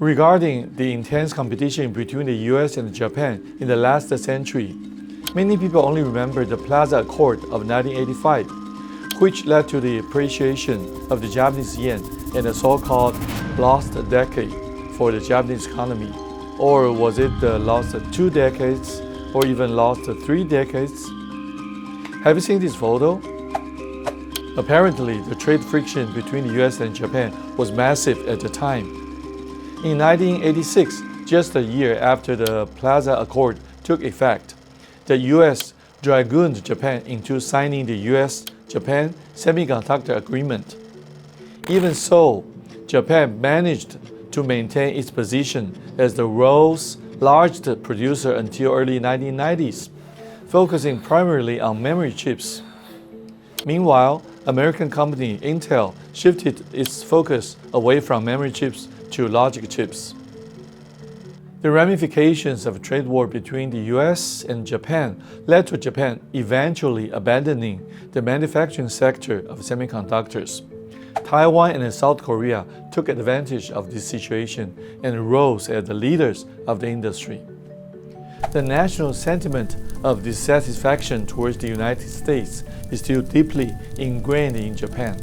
Regarding the intense competition between the US and Japan in the last century, many people only remember the Plaza Accord of 1985, which led to the appreciation of the Japanese yen and the so-called lost decade for the Japanese economy. Or was it the lost 2 decades, or even lost 3 decades? Have you seen this photo? Apparently, the trade friction between the US and Japan was massive at the time. In 1986, just a year after the Plaza Accord took effect, the US dragooned Japan into signing the US-Japan Semiconductor Agreement. Even so, Japan managed to maintain its position as the world's largest producer until early 1990s, focusing primarily on memory chips. Meanwhile, American company Intel shifted its focus away from memory chips to logic chips. The ramifications of a trade war between the US and Japan led to Japan eventually abandoning the manufacturing sector of semiconductors. Taiwan and South Korea took advantage of this situation and rose as the leaders of the industry. The national sentiment of dissatisfaction towards the United States is still deeply ingrained in Japan.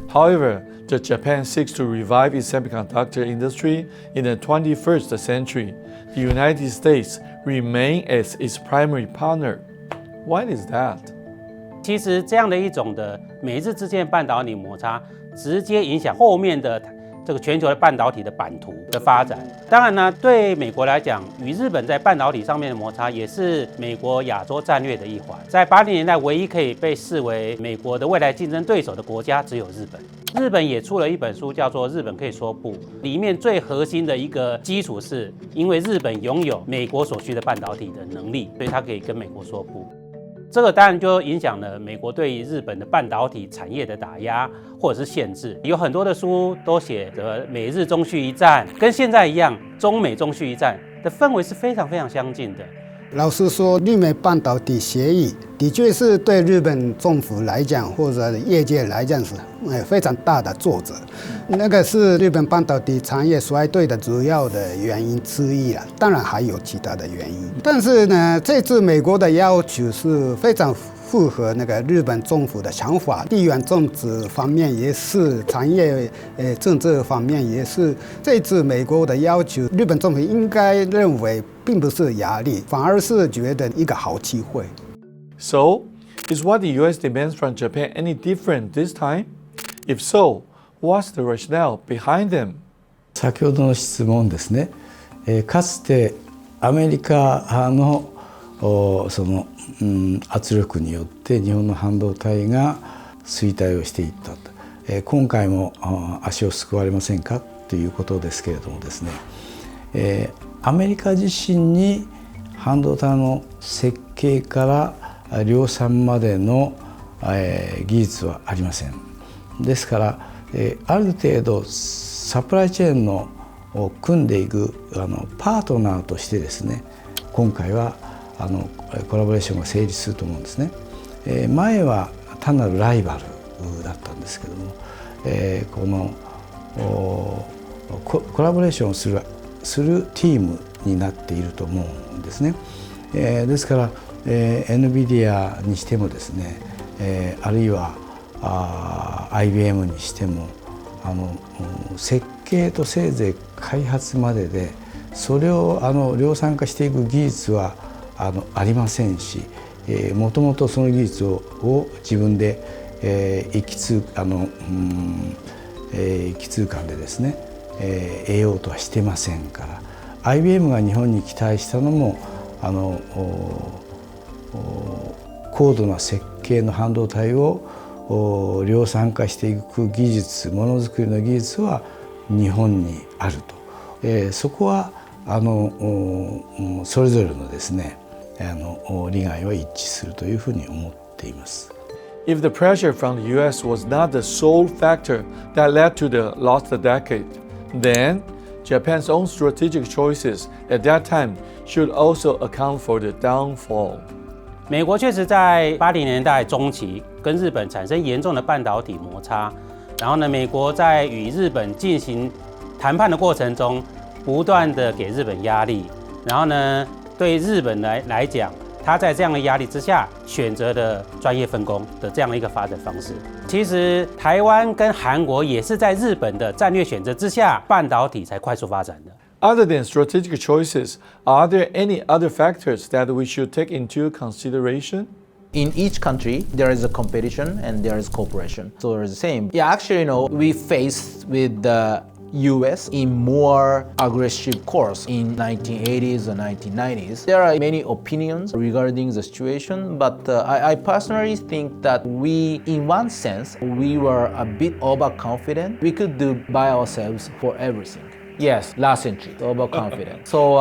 However, Japan seeks to revive its semiconductor industry in the 21st century. The United States remains as its primary partner. Why is that? 其实这样的一种的美日之间半导体摩擦，直接影响后面的这个全球的半导体的版图的发展。当然呢，对美国来讲，与日本在半导体上面的摩擦，也是美国亚洲战略的一环。在80年代，唯一可以被视为美国的未来竞争对手的国家，只有日本。日本也出了一本书，叫做《日本可以说不》，里面最核心的一个基础是，因为日本拥有美国所需的半导体的能力，所以它可以跟美国说不。这个当然就影响了美国对于日本的半导体产业的打压或者是限制。有很多的书都写着美日中叙一战，跟现在一样，中美中叙一战的氛围是非常非常相近的。老实说，日美半导体协议的确是对日本政府来讲，或者业界来讲是非常大的挫折。那个是日本半导体产业衰退的主要的原因之一了。当然还有其他的原因，但是呢，这次美国的要求是非常符合那个日本政府的想法，地缘政治方面也是，产业政治方面也是。这次美国的要求，日本政府应该认为并不是压力，反而是觉得一个好机会。So, is what the US demands from Japan any different this time? If so, what's the rationale behind them? 先ほどの質問ですね。かつてアメリカのその圧力によって日本の半導体が衰退をしていったと、今回も足をすくわれませんかということですけれどもですね、アメリカ自身に半導体の設計から量産までの技術はありません。ですからある程度サプライチェーンの組んでいくパートナーとしてですね、今回はコラボレーションが成立すると思うんですね。前は単なるライバルだったんですけども、このコラボレーションをするチームになっていると思うんですね。ですから、NVIDIA にしてもですね、あるいはIBM にしても設計とせいぜい開発まででそれを量産化していく技術はありませんし、もともとその技術を自分で益通感でですね、得ようとはしてませんから、 IBM が日本に期待したのも高度な設計の半導体を量産化していく技術、ものづくりの技術は日本にあると、そこはそれぞれのですね利害は一致するというふうに思っています。If the pressure from the US was not the sole factor that led to the lost decade, then Japan's own strategic choices at that time should also account for the downfall. 美国确实在80年代中期跟日本产生严重的半导体摩擦，然后呢，美国在与日本进行谈判的过程中，不断的给日本压力，然后呢，对日本来讲，他在这样的压力之下选择的专业分工的这样的一个发展方式。其实台湾跟韩国也是在日本的战略选择之下，半导体才快速发展的。Other than strategic choices, are there any other factors that we should take into consideration? In each country, there is a competition and there is cooperation. So it's the same. Yeah, actually, we faced with the US in more aggressive course in 1980s and 1990s. There are many opinions regarding the situation, but I personally think that we, in one sense, we were a bit overconfident. We could do by ourselves for everything. Yes, last century, overconfident. So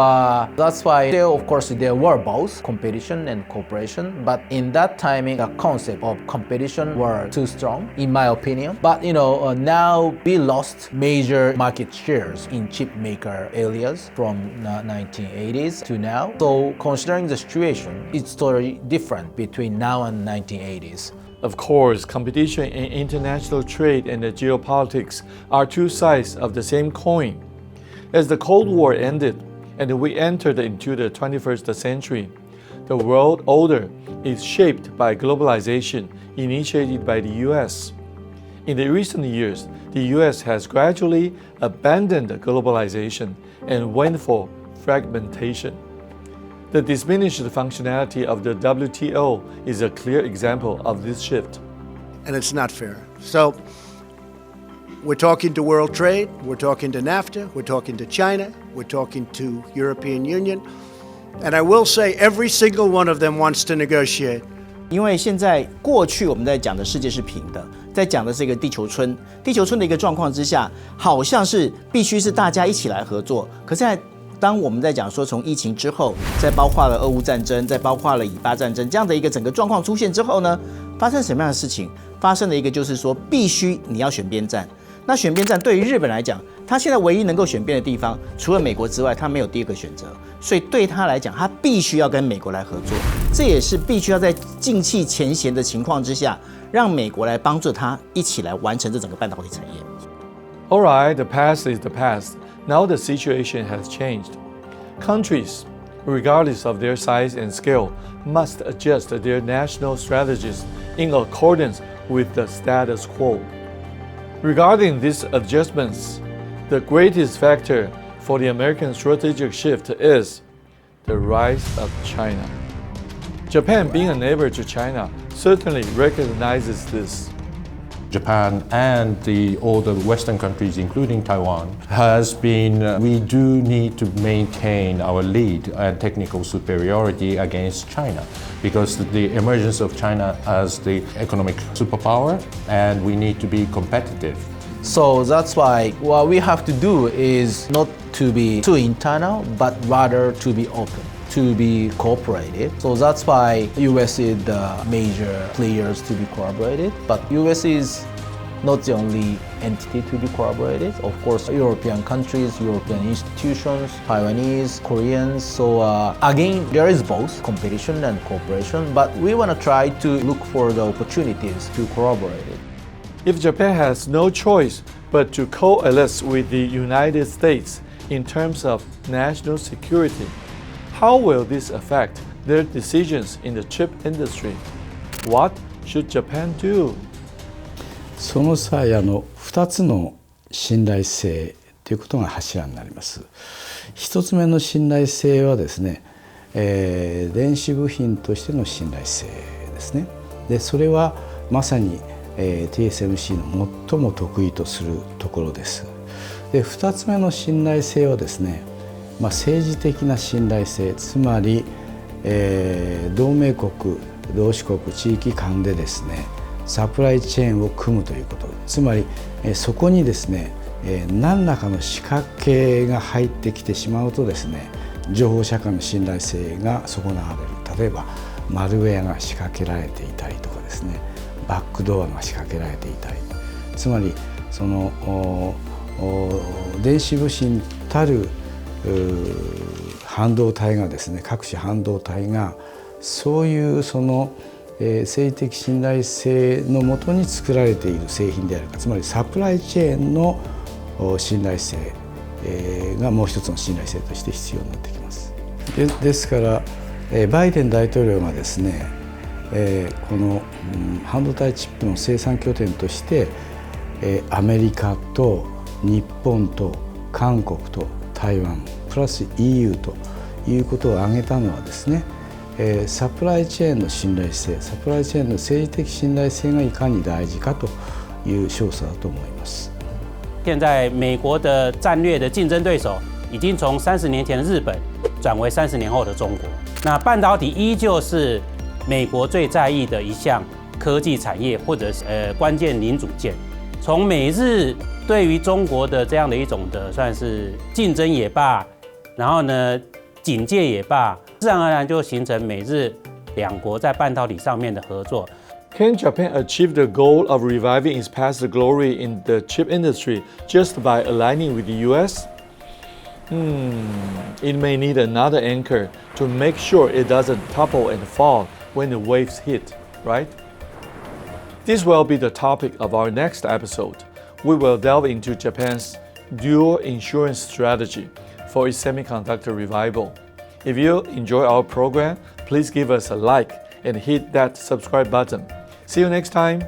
that's why of course there were both competition and cooperation, but in that timing the concept of competition were too strong in my opinion. But now we lost major market shares in chip maker areas from 1980s to now. So considering the situation, it's totally different between now and 1980s. Of course, competition in international trade and the geopolitics are two sides of the same coin. As the Cold War ended and we entered into the 21st century, the world order is shaped by globalization initiated by the US. In the recent years, the US has gradually abandoned globalization and went for fragmentation. The diminished functionality of the WTO is a clear example of this shift. And it's not fair. So we're talking to world trade, we're talking to NAFTA, we're talking to China, we're talking to European Union. And I will say every single one of them wants to negotiate. 因为现在过去我们在讲的世界是平的，在讲的是一个地球村的一个状况之下，好像是必须是大家一起来合作。可是当我们在讲说从疫情之后，再包括了俄乌战争，再包括了以巴战争这样的一个整个状况出现之后呢，发生什么样的事情？发生了一个就是说，必须你要选边站。那选边站对于日本来讲，他现在唯一能够选边的地方，除了美国之外，他没有第二个选择，所以对他来讲，他必须要跟美国来合作，这也是必须要在尽弃前嫌的情况之下，让美国来帮助他一起来完成这整个半导体产业。All right, the past is the past. Now the situation has changed. Countries, regardless of their size and scale, must adjust their national strategies in accordance with the status quo. Regarding these adjustments, the greatest factor for the American strategic shift is the rise of China. Japan, being a neighbor to China, certainly recognizes this. Japan and all the Western countries, including Taiwan, we do need to maintain our lead and technical superiority against China because the emergence of China as the economic superpower, and we need to be competitive. So that's why what we have to do is not to be too internal, but rather to be open, to be cooperative. So that's why US is the major players to be collaborated, but US is not the only entity to be collaborated. Of course, European countries, European institutions, Taiwanese, Koreans. So again, there is both competition and cooperation, but we want to try to look for the opportunities to collaborate it. If Japan has no choice but to coalesce with the United States in terms of national security, how will this affect their decisions in the chip industry? What should Japan do? その際2つの信頼性ということが柱になります。1つ目の信頼性はですね、電子部品としての信頼性ですね。でそれはまさにTSMC の最も得意とするところです。で2つ目の信頼性はですね、政治的な信頼性、つまり、同盟国、同志国、地域間でですね、サプライチェーンを組むということ、つまり、そこにですね、何らかの仕掛けが入ってきてしまうとですね、情報社会の信頼性が損なわれる。例えばマルウェアが仕掛けられていたりとかですね、バックドアが仕掛けられていたり、つまりその電子部品たる半導体がですね、各種半導体がそういうその政治的信頼性のもとに作られている製品であるか、つまりサプライチェーンの信頼性がもう一つの信頼性として必要になってきます。ですから、バイデン大統領がですね、この半導体チップの生産拠点としてアメリカと日本と韓国と台湾プラス EU ということを挙げたのはですね、サプライチェーンの信頼性、サプライチェーンの政治的信頼性がいかに大事かという証左だと思います。现在美国的战略的竞争对手已经从30年前的日本转为30年后的中国。那半导体依旧是美国最在意的一项科技产业或者关键零组件。从美日对于中国的这样的一种的算是竞争也罢，然后呢警戒也罢，自然而然就形成美日两国在半导体上面的合作。Can Japan achieve the goal of reviving its past glory in the chip industry just by aligning with the US? It may need another anchor to make sure it doesn't topple and fall when the waves hit, right? This will be the topic of our next episode. We will delve into Japan's dual insurance strategy for its semiconductor revival. If you enjoy our program, please give us a like and hit that subscribe button. See you next time.